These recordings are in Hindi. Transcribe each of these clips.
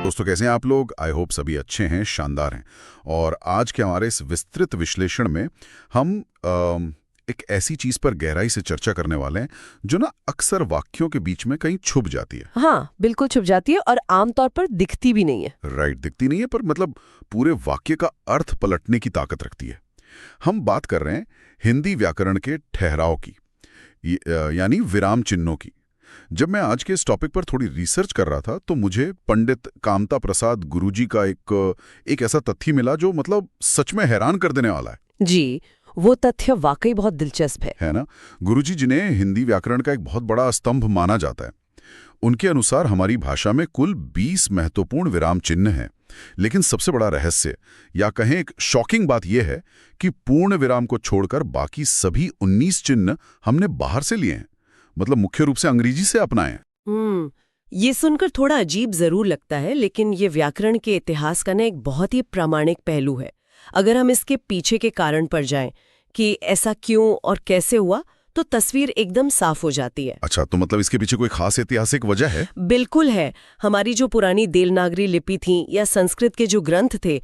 दोस्तों, कैसे हैं आप लोग? आई होप सभी अच्छे हैं, शानदार हैं। और आज के हमारे इस विस्तृत विश्लेषण में हम एक ऐसी चीज पर गहराई से चर्चा करने वाले हैं जो ना अक्सर वाक्यों के बीच में कहीं छुप जाती है। हाँ, बिल्कुल छुप जाती है और आमतौर पर दिखती भी नहीं है। राइट, दिखती नहीं है पर मतलब पूरे वाक्य का अर्थ पलटने की ताकत रखती है। हम बात कर रहे हैं हिंदी व्याकरण के ठहराव की, यानी विराम चिन्हों की। जब मैं आज के इस टॉपिक पर थोड़ी रिसर्च कर रहा था तो मुझे पंडित कामता प्रसाद गुरुजी का एक ऐसा तथ्य मिला जो मतलब सच में हैरान कर देने वाला है। जी, वो तथ्य वाकई बहुत दिलचस्प है ना? गुरुजी जिन्हें हिंदी व्याकरण का एक बहुत बड़ा स्तंभ माना जाता है, उनके अनुसार हमारी भाषा में कुल 20 महत्वपूर्ण विराम चिन्ह हैं। लेकिन सबसे बड़ा रहस्य या कहें एक शॉकिंग बात यह है कि पूर्ण विराम को छोड़कर बाकी सभी 19 चिन्ह हमने बाहर से लिए हैं, मतलब मुख्य रूप से अंग्रेजी से अपनाए। ये सुनकर थोड़ा अजीब जरूर लगता है, लेकिन ये व्याकरण के इतिहास का ना एक बहुत ही प्रामाणिक पहलू है। अगर हम इसके पीछे के कारण पर जाएं कि ऐसा क्यों और कैसे हुआ, तो तस्वीर एकदम साफ हो जाती है। अच्छा, तो मतलब इसके पीछे कोई खास ऐतिहासिक वजह है? बिल्कुल है। हमारी जो पुरानी देवनागरी लिपि थी या संस्कृत के जो ग्रंथ थे,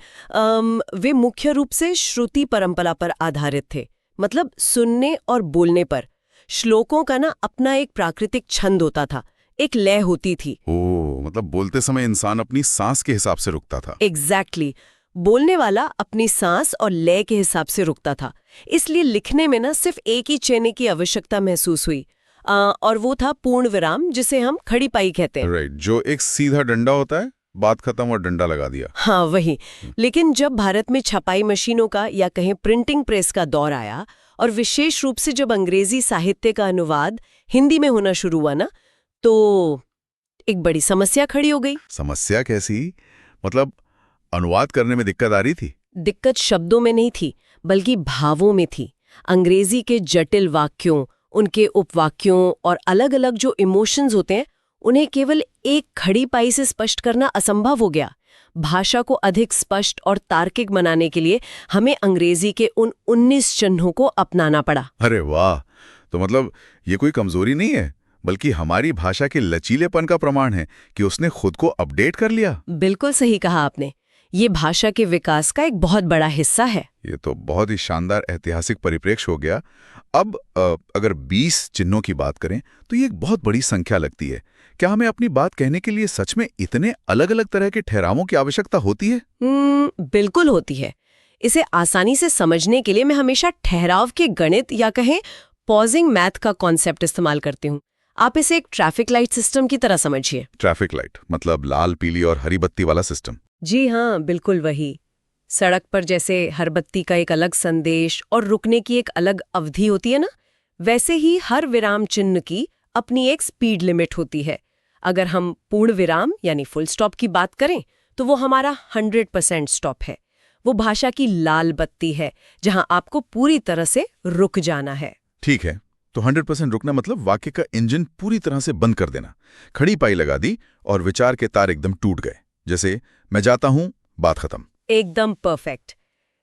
वे मुख्य रूप से श्रुति परंपरा पर आधारित थे, मतलब सुनने और बोलने पर। श्लोकों का ना अपना एक प्राकृतिक छंद होता था, एक लय होती थी। ओह, मतलब बोलते समय इंसान अपनी सांस के हिसाब से रुकता था। एग्जैक्टली, बोलने वाला अपनी सांस और लय के हिसाब से रुकता था। इसलिए लिखने में ना सिर्फ एक ही चेने की आवश्यकता महसूस हुई, और वो था पूर्ण विराम, जिसे हम खड़ी पाई कहते हैं। राइट, जो एक सीधा डंडा होता है, बात खत्म और डंडा लगा दिया। हाँ, वही। लेकिन जब भारत में छपाई मशीनों का या कहें प्रिंटिंग प्रेस का दौर आया, और विशेष रूप से जब अंग्रेजी साहित्य का अनुवाद हिंदी में होना शुरू हुआ ना, तो एक बड़ी समस्या खड़ी हो गई। समस्या कैसी? मतलब अनुवाद करने में दिक्कत आ रही थी? दिक्कत शब्दों में नहीं थी, बल्कि भावों में थी। अंग्रेजी के जटिल वाक्यों, उनके उपवाक्यों और अलग अलग जो इमोशंस होते हैं, उन्हें केवल एक खड़ी पाई से स्पष्ट करना असंभव हो गया। भाषा को अधिक स्पष्ट और तार्किक बनाने के लिए हमें अंग्रेजी के उन 19 चिन्हों को अपनाना पड़ा। अरे वाह! तो मतलब ये कोई कमजोरी नहीं है, बल्कि हमारी भाषा के लचीलेपन का प्रमाण है कि उसने खुद को अपडेट कर लिया। बिल्कुल सही कहा आपने। ये भाषा के विकास का एक बहुत बड़ा हिस्सा है। ये तो बहुत ही शानदार ऐतिहासिक परिप्रेक्ष्य हो गया। अब अगर 20 चिन्हों की बात करें तो ये एक बहुत बड़ी संख्या लगती है। क्या हमें अपनी बात कहने के लिए सच में इतने अलग अलग तरह के ठहरावों की आवश्यकता होती है? बिल्कुल होती है। इसे आसानी से समझने के लिए मैं हमेशा ठहराव के गणित या कहें पॉजिंग मैथ का कॉन्सेप्ट इस्तेमाल करती हूँ। आप इसे एक ट्रैफिक लाइट सिस्टम की तरह समझिए। ट्रैफिक लाइट मतलब लाल, पीली और हरी बत्ती वाला सिस्टम? जी हाँ, बिल्कुल वही। सड़क पर जैसे हर बत्ती का एक अलग संदेश और रुकने की एक अलग अवधि होती है ना, वैसे ही हर विराम चिन्ह की अपनी एक स्पीड लिमिट होती है। अगर हम पूर्ण विराम यानी फुल स्टॉप की बात करें तो वो हमारा 100% स्टॉप है। वो भाषा की लाल बत्ती है जहां आपको पूरी तरह से रुक जाना है। ठीक है, तो 100% रुकना मतलब वाक्य का इंजन पूरी तरह से बंद कर देना। खड़ी पाई लगा दी और विचार के तार एकदम टूट गए, जैसे मैं जाता हूं, बात खत्म। एकदम परफेक्ट।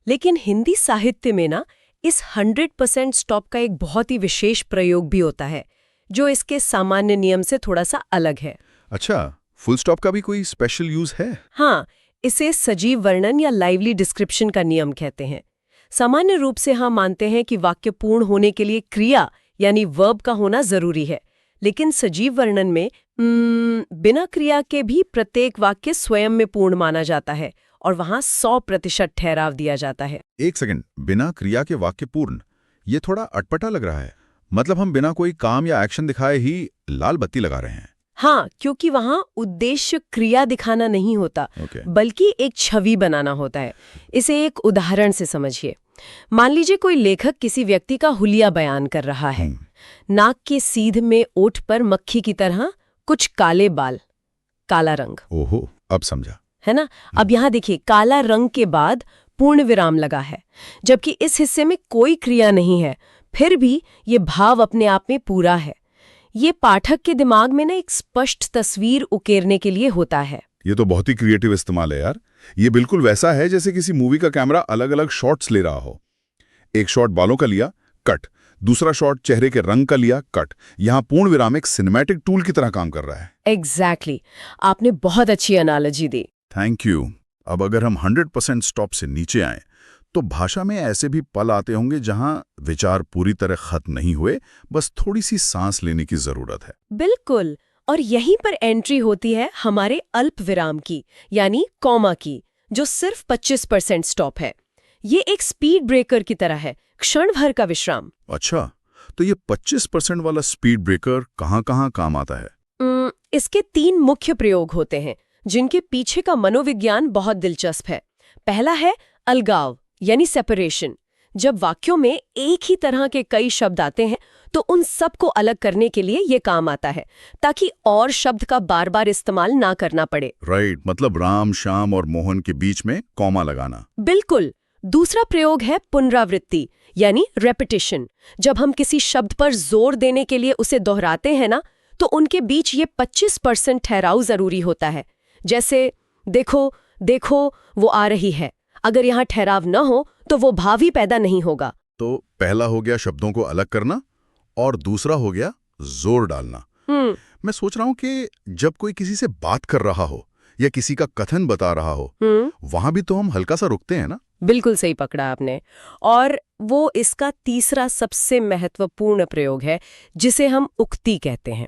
लेकिन हिंदी साहित्य में ना इस 100% स्टॉप का एक बहुत ही विशेष प्रयोग भी होता है, जो इसके सामान्य नियम से थोड़ा सा अलग है। अच्छा, फुल स्टॉप का भी कोई स्पेशल यूज है? हाँ, इसे सजीव वर्णन या लाइवली डिस्क्रिप्शन का नियम कहते हैं। सामान्य रूप से हम मानते हैं कि वाक्य पूर्ण होने के लिए क्रिया यानी वर्ब का होना जरूरी है, लेकिन सजीव वर्णन में बिना क्रिया के भी प्रत्येक वाक्य स्वयं में पूर्ण माना जाता है और वहां 100% ठहराव दिया जाता है। एक सेकंड, बिना क्रिया के वाक्य पूर्ण, ये थोड़ा अटपटा लग रहा है। मतलब हम बिना कोई काम या एक्शन दिखाए ही लाल बत्ती लगा रहे हैं? हाँ, क्योंकि वहां उद्देश्य क्रिया दिखाना नहीं होता, बल्कि एक छवि बनाना होता है। इसे एक उदाहरण से समझिए। मान लीजिए कोई लेखक किसी व्यक्ति का हुलिया बयान कर रहा है। नाक के सीध में ओठ पर मक्खी की तरह कुछ काले बाल, काला रंग। ओहो, अब समझा। है ना? अब यहाँ देखिए, काला रंग के बाद पूर्ण विराम लगा है, जबकि इस हिस्से में कोई क्रिया नहीं है, फिर भी ये भाव अपने आप में पूरा है। ये पाठक के दिमाग में ना एक स्पष्ट तस्वीर उकेरने के लिए होता है। ये तो बहुत ही क्रिएटिव इस्तेमाल है यार। ये बिल्कुल वैसा है जैसे किसी मूवी का कैमरा अलग अलग शॉट्स ले रहा हो। एक शॉट बालों का लिया, कट। दूसरा शॉट चेहरे के रंग का लिया, कट। यहाँ पूर्ण विराम एक सिनेमैटिक टूल की तरह काम कर रहा है। एग्जैक्टली आपने बहुत अच्छी एनालॉजी दी। Thank you. अब अगर हम 100% स्टॉप से नीचे आएं, तो भाषा में ऐसे भी पल आते होंगे जहां विचार पूरी तरह खत्म नहीं हुए, बस थोड़ी सी सांस लेने की जरूरत है। बिल्कुल, और यहीं पर एंट्री होती है हमारे अल्प विराम की, यानी कॉमा की, जो सिर्फ 25% स्टॉप है। ये एक स्पीड ब्रेकर की तरह है, क्षण भर का विश्राम। अच्छा, तो ये 25% वाला स्पीड ब्रेकर कहाँ-कहाँ काम आता है? इसके 3 मुख्य प्रयोग होते हैं, जिनके पीछे का मनोविज्ञान बहुत दिलचस्प है। पहला है अलगाव, यानी सेपरेशन। जब वाक्यों में एक ही तरह के कई शब्द आते हैं, तो उन सब को अलग करने के लिए ये काम आता है, ताकि और शब्द का बार बार इस्तेमाल ना करना पड़े। राइट, मतलब राम, श्याम और मोहन के बीच में कॉमा लगाना। बिल्कुल। दूसरा प्रयोग है पुनरावृत्ति, यानी रेपिटेशन। जब हम किसी शब्द पर जोर देने के लिए उसे दोहराते हैं ना, तो उनके बीच ये 25% ठहराव जरूरी होता है। जैसे देखो देखो वो आ रही है। अगर यहाँ ठहराव न हो तो वो भाव ही पैदा नहीं होगा। तो पहला हो गया शब्दों को अलग करना, और दूसरा हो गया जोर डालना। मैं सोच रहा हूं कि जब कोई किसी से बात कर रहा हो या किसी का कथन बता रहा हो, वहां भी तो हम हल्का सा रुकते हैं ना? बिल्कुल सही पकड़ा आपने। और वो इसका तीसरा सबसे महत्वपूर्ण प्रयोग है, जिसे हम उक्ति कहते हैं।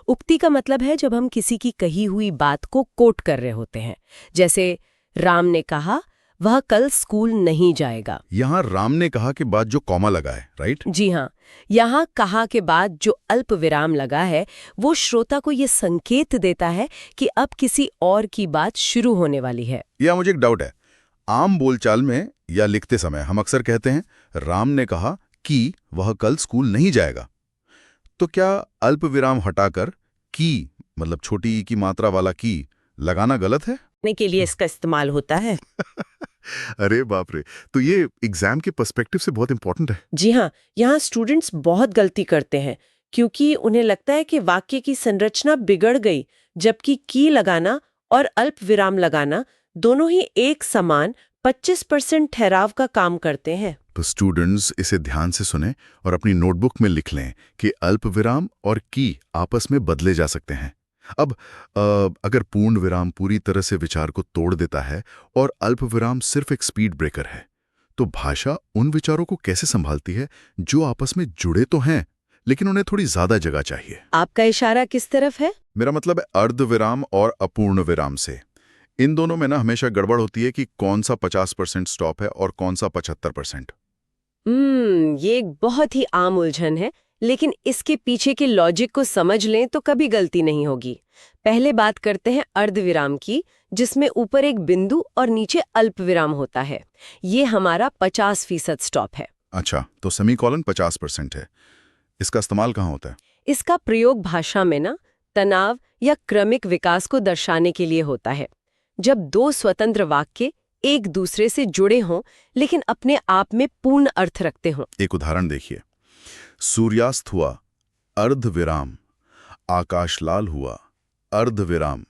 उक्ति का मतलब है जब हम किसी की कही हुई बात को कोट कर रहे होते हैं। जैसे राम ने कहा वह कल स्कूल नहीं जाएगा। यहाँ राम ने कहा के बाद जो कॉमा लगा है, राइट? जी हाँ, यहाँ कहा के बाद जो अल्प विराम लगा है, वो श्रोता को ये संकेत देता है कि अब किसी और की बात शुरू होने वाली है। या मुझे एक डाउट है, आम बोलचाल में या लिखते समय हम अक्सर कहते हैं राम ने कहा कि वह कल स्कूल नहीं जाएगा। तो क्या अल्प विराम हटाकर की, मतलब छोटी ई की मात्रा वाला की लगाना गलत है? के लिए इसका इस्तेमाल होता है। अरे बाप रे, तो ये एग्जाम के पर्सपेक्टिव से बहुत इंपॉर्टेंट है। जी हाँ, यहाँ स्टूडेंट्स बहुत गलती करते हैं, क्योंकि उन्हें लगता है कि वाक्य की संरचना बिगड़ गई, जबकि की लगाना और अल्प विराम लगाना दोनों ही एक समान 25% ठहराव का काम करते हैं। तो स्टूडेंट्स इसे ध्यान से सुने और अपनी नोटबुक में लिख लें कि अल्प विराम और की आपस में बदले जा सकते हैं। अब अगर पूर्ण विराम पूरी तरह से विचार को तोड़ देता है और अल्प विराम सिर्फ एक स्पीड ब्रेकर है, तो भाषा उन विचारों को कैसे संभालती है जो आपस में जुड़े तो हैं, लेकिन उन्हें थोड़ी ज्यादा जगह चाहिए? आपका इशारा किस तरफ है? मेरा मतलब है अर्ध विराम और अपूर्ण विराम से। इन दोनों में ना हमेशा गड़बड़ होती है कि कौन सा 50% स्टॉप है और कौन सा 75%। ये एक बहुत ही आम उलझन है, लेकिन इसके पीछे के लॉजिक को समझ लें तो कभी गलती नहीं होगी। पहले बात करते हैं अर्धविराम की, जिसमें ऊपर एक बिंदु और नीचे अल्प विराम होता है। ये हमारा 50% स्टॉप है। अच्छा, तो सेमीकोलन 50% है। इसका इस्तेमाल कहाँ होता है? इसका प्रयोग भाषा में ना तनाव या क्रमिक विकास को दर्शाने के लिए होता है। जब दो स्वतंत्र वाक्य एक दूसरे से जुड़े हों लेकिन अपने आप में पूर्ण अर्थ रखते हों। एक उदाहरण देखिए, सूर्यास्त हुआ, अर्धविराम। आकाश लाल हुआ, अर्धविराम।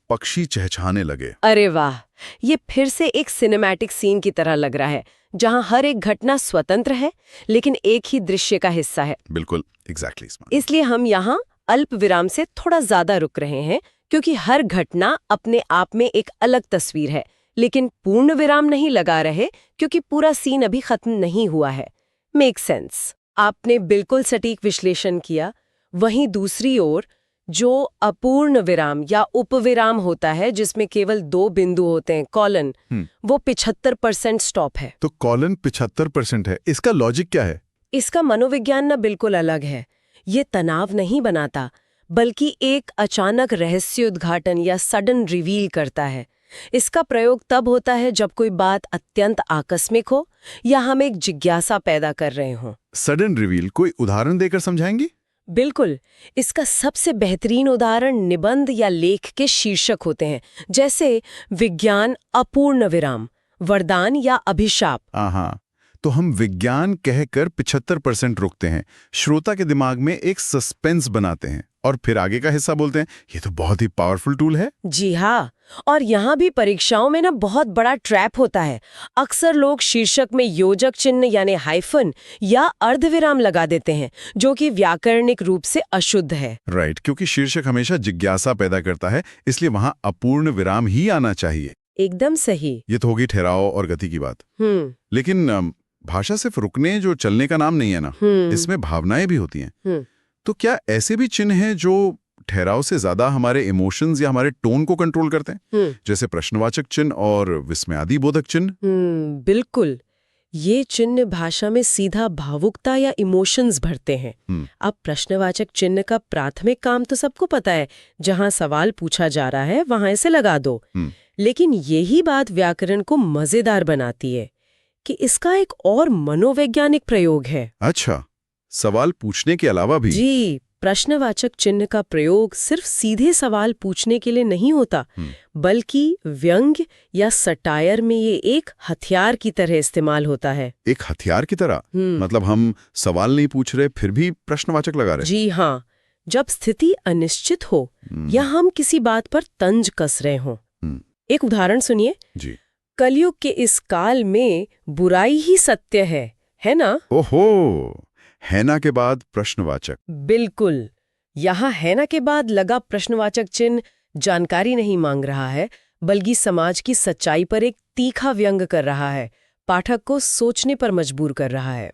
पक्षी चहचहाने लगे। अरे वाह, ये फिर से एक सिनेमैटिक सीन की तरह लग रहा है, जहां हर एक घटना स्वतंत्र है लेकिन एक ही दृश्य का हिस्सा है। बिल्कुल, एग्जैक्टली। इसलिए हम यहाँ अल्प विराम से थोड़ा ज्यादा रुक रहे हैं, क्योंकि हर घटना अपने आप में एक अलग तस्वीर है, लेकिन पूर्ण विराम नहीं लगा रहे क्योंकि पूरा सीन अभी खत्म नहीं हुआ है। Make sense. आपने बिल्कुल सटीक विश्लेषण किया। वहीं दूसरी ओर जो अपूर्ण विराम या उपविराम होता है, जिसमें केवल 2 बिंदु होते हैं, कॉलन, वो 75% स्टॉप है। तो कॉलन 75% है। इसका लॉजिक क्या है? इसका मनोविज्ञान ना बिल्कुल अलग है। ये तनाव नहीं बनाता, बल्कि एक अचानक रहस्य उद्घाटन या सडन रिवील करता है। इसका प्रयोग तब होता है जब कोई बात अत्यंत आकस्मिक हो या हम एक जिज्ञासा पैदा कर रहे हों। सडन रिवील, कोई उदाहरण देकर समझाएंगी? बिल्कुल। इसका सबसे बेहतरीन उदाहरण निबंध या लेख के शीर्षक होते हैं, जैसे विज्ञान अपूर्ण विराम, वरदान या अभिशाप। हाँ, तो हम विज्ञान कहकर 75% रुकते हैं, श्रोता के दिमाग में एक सस्पेंस बनाते हैं और फिर आगे का हिस्सा बोलते हैं ये तो बहुत ही पावरफुल टूल है। जी हाँ, और यहाँ भी परीक्षाओं में ना बहुत बड़ा ट्रैप होता है। अक्सर लोग शीर्षक में योजक चिन्ह यानी हाइफन या अर्धविराम लगा देते हैं, जो कि व्याकरणिक रूप से अशुद्ध है। राइट, क्योंकि शीर्षक हमेशा जिज्ञासा पैदा करता है, इसलिए वहां अपूर्ण विराम ही आना चाहिए। एकदम सही। ये तो होगी ठहराव और गति की बात। लेकिन भाषा सिर्फ रुकने जो चलने का नाम नहीं है ना, इसमें भावनाएं भी होती हैं। तो क्या ऐसे भी चिन्ह हैं जो ठहराव से ज्यादा हमारे इमोशंस या हमारे टोन को कंट्रोल करते हैं, जैसे प्रश्नवाचक चिन्ह और विस्मयादि बोधक चिन्ह? बिल्कुल, ये चिन्ह भाषा में सीधा भावुकता या इमोशंस भरते हैं। अब प्रश्नवाचक चिन्ह का प्राथमिक काम तो सबको पता है, जहां सवाल पूछा जा रहा है वहां इसे लगा दो। लेकिन यही बात व्याकरण को मजेदार बनाती है कि इसका एक और मनोवैज्ञानिक प्रयोग है। अच्छा, सवाल पूछने के अलावा भी? जी, प्रश्नवाचक चिन्ह का प्रयोग सिर्फ सीधे सवाल पूछने के लिए नहीं होता, बल्कि व्यंग्य या सटायर में ये एक हथियार की तरह इस्तेमाल होता है। एक हथियार की तरह? मतलब हम सवाल नहीं पूछ रहे फिर भी प्रश्नवाचक लगा रहे? जी हाँ, जब स्थिति अनिश्चित हो या हम किसी बात पर तंज कस रहे हों। एक उदाहरण सुनिए। जी। कलयुग के इस काल में बुराई ही सत्य है ना? ओहो, है ना के बाद प्रश्नवाचक। बिल्कुल, यहाँ है ना के बाद लगा प्रश्नवाचक चिन्ह जानकारी नहीं मांग रहा है, बल्कि समाज की सच्चाई पर एक तीखा व्यंग कर रहा है, पाठक को सोचने पर मजबूर कर रहा है।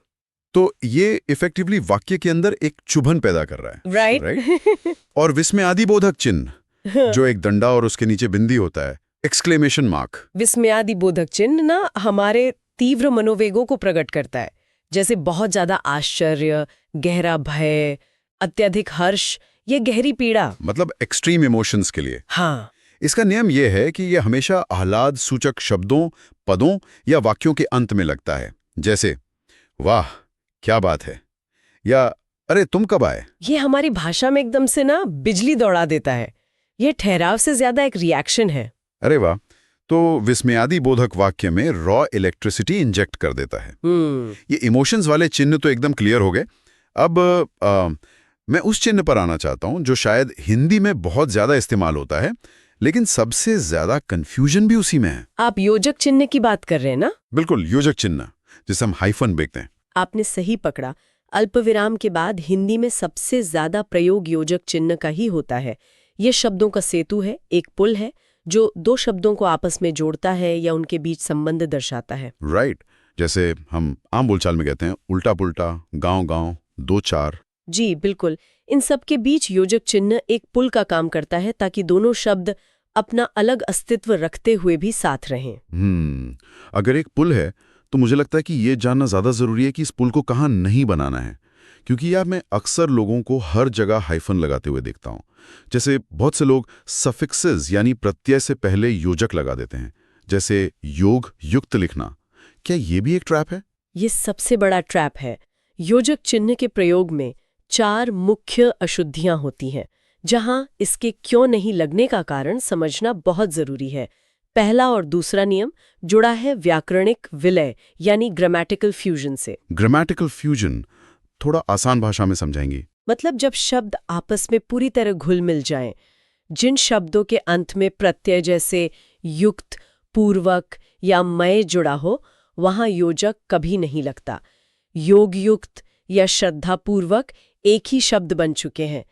तो ये इफेक्टिवली वाक्य के अंदर एक चुभन पैदा कर रहा है। राइट। और विस्मयादि बोधक चिन्ह, जो एक डंडा और उसके नीचे बिंदी होता है, एक्सक्लेमेशन मार्क। विस्मयादि बोधक चिन्ह ना हमारे तीव्र मनोवेगों को प्रकट करता है, जैसे बहुत ज्यादा आश्चर्य, गहरा भय, अत्यधिक हर्ष या गहरी पीड़ा। मतलब एक्सट्रीम इमोशंस के लिए। हाँ। इसका नियम यह है कि यह हमेशा आह्लाद सूचक शब्दों, पदों या वाक्यों के अंत में लगता है, जैसे वाह क्या बात है या अरे तुम कब आए। ये हमारी भाषा में एकदम से ना बिजली दौड़ा देता है। ये ठहराव से ज्यादा एक रिएक्शन है। अरे वाह, तो विस्मयादि बोधक वाक्य में रॉ इलेक्ट्रिसिटी इंजेक्ट कर देता है। ये इमोशंस वाले चिन्ह तो एकदम क्लियर हो गए। अब मैं उस चिन्ह पर आना चाहता हूं जो शायद हिंदी में बहुत ज्यादा इस्तेमाल होता है, लेकिन सबसे ज्यादा कंफ्यूजन भी उसी में है। आप योजक चिन्ह की बात कर रहे हैं ना? बिल्कुल, योजक चिन्ह, जिसे हम हाइफन देखते हैं। आपने सही पकड़ा। अल्पविराम के बाद हिंदी में सबसे ज्यादा प्रयोग योजक चिन्ह का ही होता है। ये शब्दों का सेतु है, एक पुल है जो दो शब्दों को आपस में जोड़ता है या उनके बीच संबंध दर्शाता है। राइट, जैसे हम आम बोलचाल में कहते हैं उल्टा पुल्टा, गांव गांव, दो चार। जी बिल्कुल, इन सब के बीच योजक चिन्ह एक पुल का काम करता है ताकि दोनों शब्द अपना अलग अस्तित्व रखते हुए भी साथ रहें। अगर एक पुल है तो मुझे लगता है कि ये जानना ज्यादा जरूरी है कि इस पुल को कहाँ नहीं बनाना है, क्योंकि यार मैं अक्सर लोगों को हर जगह हाइफन लगाते हुए देखता हूँ। जैसे बहुत से लोग सफिक्सेस यानी प्रत्यय से पहले योजक लगा देते हैं, जैसे योग युक्त लिखना। क्या ये भी एक ट्रैप है? ये सबसे बड़ा ट्रैप है। योजक चिन्ह के प्रयोग में 4 मुख्य अशुद्धियां होती हैं, जहां इसके क्यों नहीं लगने का कारण समझना बहुत जरूरी है। पहला और दूसरा नियम जुड़ा है व्याकरणिक विलय यानी ग्रामेटिकल फ्यूजन से। ग्रामेटिकल फ्यूजन थोड़ा आसान भाषा में समझाएंगी? मतलब जब शब्द आपस में पूरी तरह घुल मिल जाएं, जिन शब्दों के अंत में प्रत्यय जैसे युक्त, पूर्वक या मय जुड़ा हो, वहां योजक कभी नहीं लगता। योग युक्त या श्रद्धापूर्वक एक ही शब्द बन चुके हैं।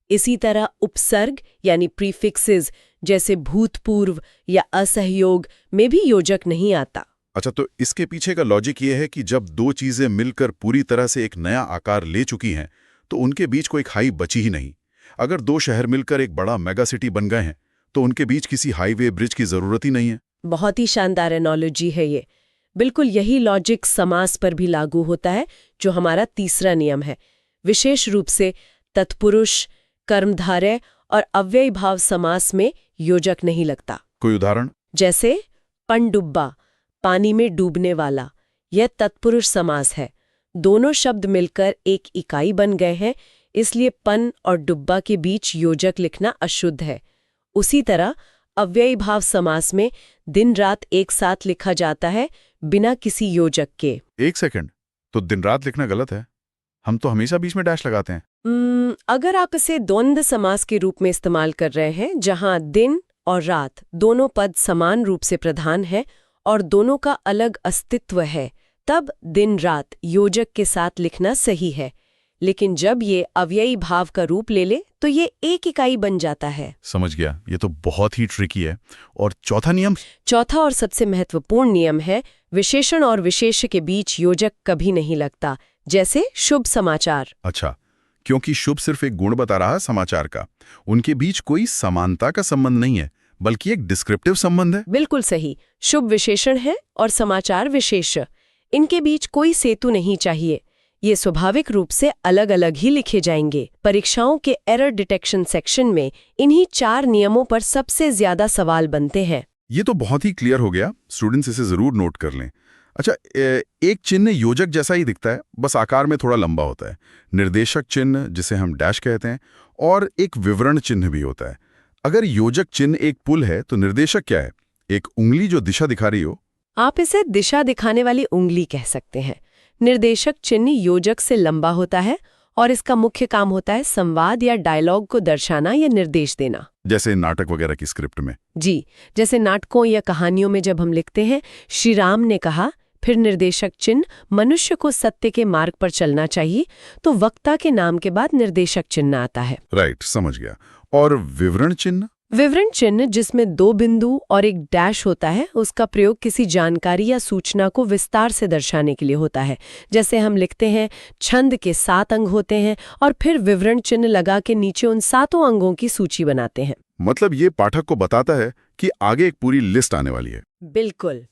इसी तरह उपसर्ग यानी प्रीफिक्सेस जैसे भूतपूर्व या असहयोग में भी योजक नहीं आता। अच्छा, तो इसके पीछे का लॉजिक ये है कि जब दो चीजें मिलकर पूरी तरह से एक नया आकार ले चुकी हैं, तो उनके बीच कोई खाई बची ही नहीं। अगर 2 शहर मिलकर एक बड़ा मेगा सिटी बन गए हैं, तो उनके बीच किसी हाईवे ब्रिज की जरूरत ही नहीं है। बहुत ही शानदार एनोलॉजी है ये। बिल्कुल यही लॉजिक समास पर भी लागू होता है, जो हमारा तीसरा नियम है। विशेष रूप से तत्पुरुष, कर्मधारय और अव्ययी भाव समास में योजक नहीं लगता। कोई उदाहरण? जैसे पनडुब्बा, पानी में डूबने वाला, यह तत्पुरुष समास है। दोनों शब्द मिलकर एक इकाई बन गए हैं, इसलिए पन और डुब्बा के बीच योजक लिखना अशुद्ध है। उसी तरह अव्ययी भाव समास में दिन रात एक साथ लिखा जाता है बिना किसी योजक के। एक सेकंड, तो दिन रात लिखना गलत है? हम तो हमेशा बीच में डैश लगाते हैं। अगर आप इसे द्वंद्व समास के रूप में इस्तेमाल कर रहे हैं, जहां दिन और रात दोनों पद समान रूप से प्रधान है और दोनों का अलग अस्तित्व है, तब दिन रात योजक के साथ लिखना सही है। लेकिन जब ये अव्ययी भाव का रूप ले ले तो ये एक इकाई बन जाता है। समझ गया, ये तो बहुत ही ट्रिकी है। और चौथा नियम? चौथा और सबसे महत्वपूर्ण नियम है, विशेषण और विशेष्य के बीच योजक कभी नहीं लगता, जैसे शुभ समाचार। अच्छा, क्योंकि शुभ सिर्फ एक गुण बता रहा है समाचार का, उनके बीच कोई समानता का संबंध नहीं है, बल्कि एक डिस्क्रिप्टिव संबंध है। बिल्कुल सही। शुभ विशेषण है और समाचार विशेष्य, इनके बीच कोई सेतु नहीं चाहिए। ये स्वाभाविक रूप से अलग अलग ही लिखे जाएंगे। परीक्षाओं के एरर डिटेक्शन सेक्शन में इन्हीं 4 नियमों पर सबसे ज्यादा सवाल बनते हैं। ये तो बहुत ही क्लियर हो गया, स्टूडेंट्स इसे जरूर नोट कर लें। अच्छा, एक चिन्ह योजक जैसा ही दिखता है, बस आकार में थोड़ा लंबा होता है। निर्देशक चिन्ह, जिसे हम डैश कहते हैं, और एक विवरण चिन्ह भी होता है। अगर योजक चिन्ह एक पुल है तो निर्देशक क्या है? एक उंगली जो दिशा दिखा रही हो। आप इसे दिशा दिखाने वाली उंगली कह सकते हैं। निर्देशक चिन्ह योजक से लंबा होता है और इसका मुख्य काम होता है संवाद या डायलॉग को दर्शाना या निर्देश देना। जैसे नाटक वगैरह की स्क्रिप्ट में। जी, जैसे नाटकों या कहानियों में जब हम लिखते हैं, श्री राम ने कहा, फिर निर्देशक चिन्ह मनुष्य को सत्य के मार्ग पर चलना चाहिए, तो वक्ता के नाम के बाद निर्देशक चिन्ह आता है। राइट, समझ गया। और विवरण चिन्ह? विवरण चिन्ह, जिसमें 2 बिंदु और एक डैश होता है, उसका प्रयोग किसी जानकारी या सूचना को विस्तार से दर्शाने के लिए होता है। जैसे हम लिखते हैं, छंद के 7 अंग होते हैं, और फिर विवरण चिन्ह लगा के नीचे उन 7 अंगों की सूची बनाते हैं। मतलब ये पाठक को बताता है कि आगे एक पूरी लिस्ट आने वाली है। बिल्कुल।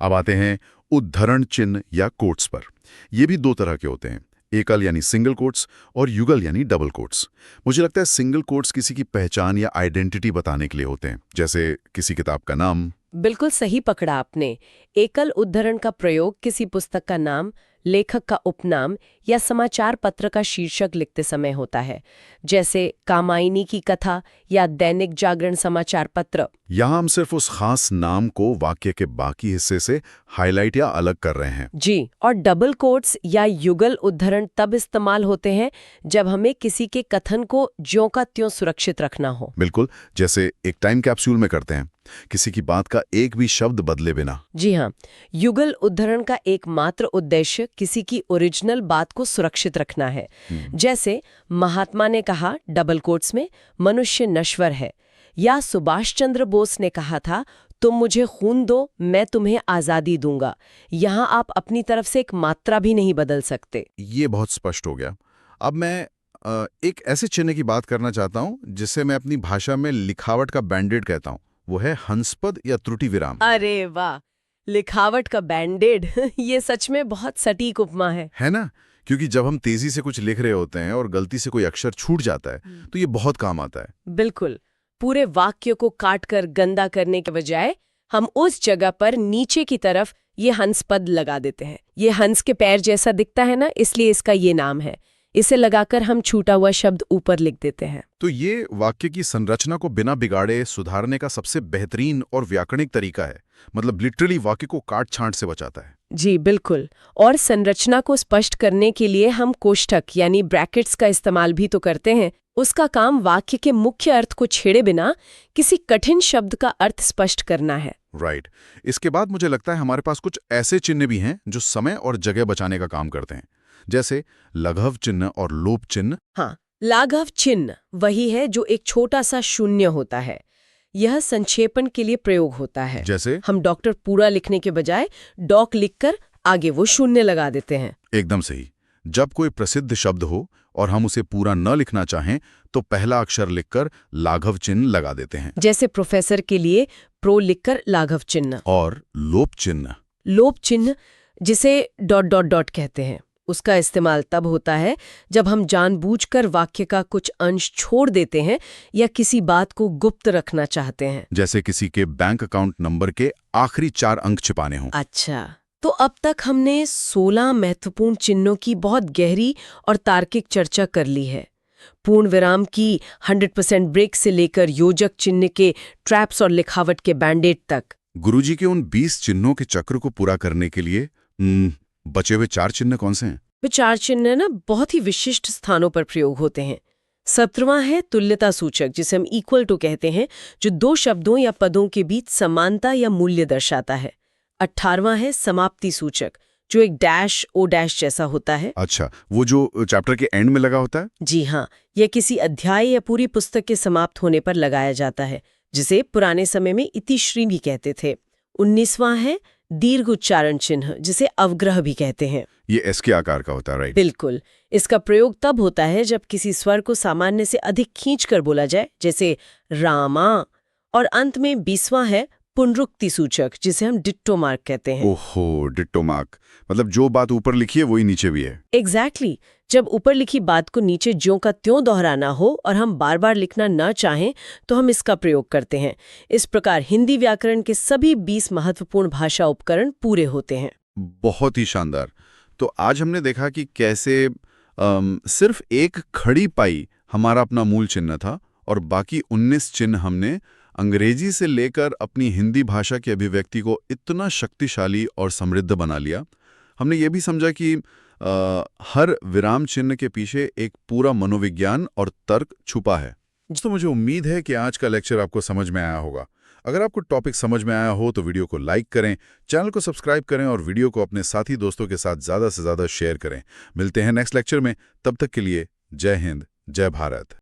अब आते हैं उद्धरण चिन्ह या कोट्स पर। ये भी 2 तरह के होते हैं, एकल यानी सिंगल कोट्स और युगल यानी डबल कोट्स। मुझे लगता है सिंगल कोट्स किसी की पहचान या आइडेंटिटी बताने के लिए होते हैं, जैसे किसी किताब का नाम। बिल्कुल सही पकड़ा आपने। एकल उद्धरण का प्रयोग किसी पुस्तक का नाम, लेखक का उपनाम या समाचार पत्र का शीर्षक लिखते समय होता है, जैसे कामायनी की कथा या दैनिक जागरण समाचार पत्र। यहाँ हम सिर्फ उस खास नाम को वाक्य के बाकी हिस्से से हाईलाइट या अलग कर रहे हैं। जी, और डबल कोट्स या युगल उद्धरण तब इस्तेमाल होते हैं जब हमें किसी के कथन को ज्यों का त्यों सुरक्षित रखना हो। बिल्कुल, जैसे एक टाइम कैप्सूल में करते हैं, किसी की बात का एक भी शब्द बदले बिना। जी हाँ, युगल उद्धरण का एकमात्र उद्देश्य किसी की ओरिजिनल बात को सुरक्षित रखना है। जैसे महात्मा ने कहा, डबल कोट्स में, मनुष्य नश्वर है, या सुभाष चंद्र बोस ने कहा था, तुम मुझे खून दो, मैं तुम्हें आजादी दूंगा। यहाँ आप अपनी तरफ से एक मात्रा भी नहीं बदल सकते। ये बहुत स्पष्ट हो गया। अब मैं एक ऐसे चिन्ह की बात करना चाहता हूँ जिसे मैं अपनी भाषा में लिखावट का बैंडेड कहता हूँ। वो है हंसपद या त्रुटि विराम। अरे वाह, लिखावट का बैंडेड ये सच में बहुत सटीक उपमा है ना? क्योंकि जब हम तेजी से कुछ लिख रहे होते हैं और गलती से कोई अक्षर छूट जाता है तो ये बहुत काम आता है। बिल्कुल। पूरे वाक्य को काटकर गंदा करने के बजाय हम उस जगह पर नीचे की तरफ ये हंसपद लगा देते हैं। ये हंस के पैर जैसा दिखता है ना, इसलिए इसका ये नाम है। इसे लगाकर हम छूटा हुआ शब्द ऊपर लिख देते हैं। तो ये वाक्य की संरचना को बिना बिगाड़े सुधारने का सबसे बेहतरीन और व्याकरणिक तरीका है। मतलब लिटरली वाक्य को काट छांट से बचाता है। जी बिल्कुल। और संरचना को स्पष्ट करने के लिए हम कोष्ठक यानी ब्रैकेट्स का इस्तेमाल भी तो करते हैं। उसका काम वाक्य के मुख्य अर्थ को छेड़े बिना किसी कठिन शब्द का अर्थ स्पष्ट करना है। राइट। इसके बाद मुझे लगता है हमारे पास कुछ ऐसे चिन्ह भी हैं जो समय और जगह बचाने का काम करते हैं, जैसे लघव चिन्ह और लोप चिन्ह। हाँ, लाघव चिन्ह वही है जो एक छोटा सा शून्य होता है। यह संक्षेपण के लिए प्रयोग होता है। जैसे हम डॉक्टर पूरा लिखने के बजाय डॉक लिखकर आगे वो शून्य लगा देते हैं। एकदम सही। जब कोई प्रसिद्ध शब्द हो और हम उसे पूरा न लिखना चाहें तो पहला अक्षर लिखकर लाघव चिन्ह लगा देते हैं। जैसे प्रोफेसर के लिए प्रो लिखकर लाघव चिन्ह। और लोप चिन्ह। लोप चिन्ह, जिसे ... कहते हैं, उसका इस्तेमाल तब होता है जब हम जानबूझकर वाक्य का कुछ अंश छोड़ देते हैं या किसी बात को गुप्त रखना चाहते हैं। जैसे किसी के बैंक अकाउंट नंबर के आखिरी 4 अंक छिपाने हों। अच्छा, तो अब तक हमने 16 महत्वपूर्ण चिन्हों की बहुत गहरी और तार्किक चर्चा कर ली है। पूर्ण विराम की 100% ब्रेक से लेकर योजक चिन्ह के ट्रैप्स और लिखावट के बैंडेड तक। गुरुजी के उन 20 चिन्हों के चक्र को पूरा करने के लिए बचे हुए 4 चिन्ह कौन से हैं? विचार चिन्ह ना बहुत ही विशिष्ट स्थानों पर प्रयोग होते हैं। 17वां है तुल्यता सूचक, जिसे हम इक्वल टू कहते हैं, जो दो शब्दों या पदों के बीच समानता या मूल्य दर्शाता है। 18वां है समाप्ति सूचक, जो एक डैश ओ डैश जैसा होता है। अच्छा, वो जो चैप्टर के एंड में लगा होता है? जी हाँ, यह किसी अध्याय या पूरी पुस्तक के समाप्त होने पर लगाया जाता है, जिसे पुराने समय में इतिश्री भी कहते थे। 19वां है दीर्घ उच्चारण चिन्ह, जिसे अवग्रह भी कहते हैं। ये एस के आकार का होता है, राइट? बिल्कुल। इसका प्रयोग तब होता है जब किसी स्वर को सामान्य से अधिक खींचकर बोला जाए, जैसे रामा। और अंत में 20वां है पुनरुक्ति सूचक, जिसे हम डिट्टो मार्क कहते हैं। ओहो, डिट्टो मार्क। मतलब जो बात ऊपर लिखी है वही नीचे भी है। एग्जैक्टली। जब ऊपर लिखी बात को नीचे ज्यों का त्यों दोहराना हो और हम बार बार लिखना न चाहें, तो हम इसका प्रयोग करते हैं। इस प्रकार हिंदी व्याकरण के सभी 20 महत्वपूर्ण भाषा उपकरण पूरे होते हैं। बहुत ही शानदार। तो आज हमने देखा कि कैसे सिर्फ एक खड़ी पाई हमारा अपना मूल चिन्ह था और बाकी 19 चिन्ह हमने अंग्रेजी से लेकर अपनी हिंदी भाषा की अभिव्यक्ति को इतना शक्तिशाली और समृद्ध बना लिया। हमने ये भी समझा कि हर विराम चिन्ह के पीछे एक पूरा मनोविज्ञान और तर्क छुपा है। तो मुझे उम्मीद है कि आज का लेक्चर आपको समझ में आया होगा। अगर आपको टॉपिक समझ में आया हो तो वीडियो को लाइक करें, चैनल को सब्सक्राइब करें और वीडियो को अपने साथी दोस्तों के साथ ज़्यादा से ज़्यादा शेयर करें। मिलते हैं नेक्स्ट लेक्चर में, तब तक के लिए जय हिंद, जय भारत।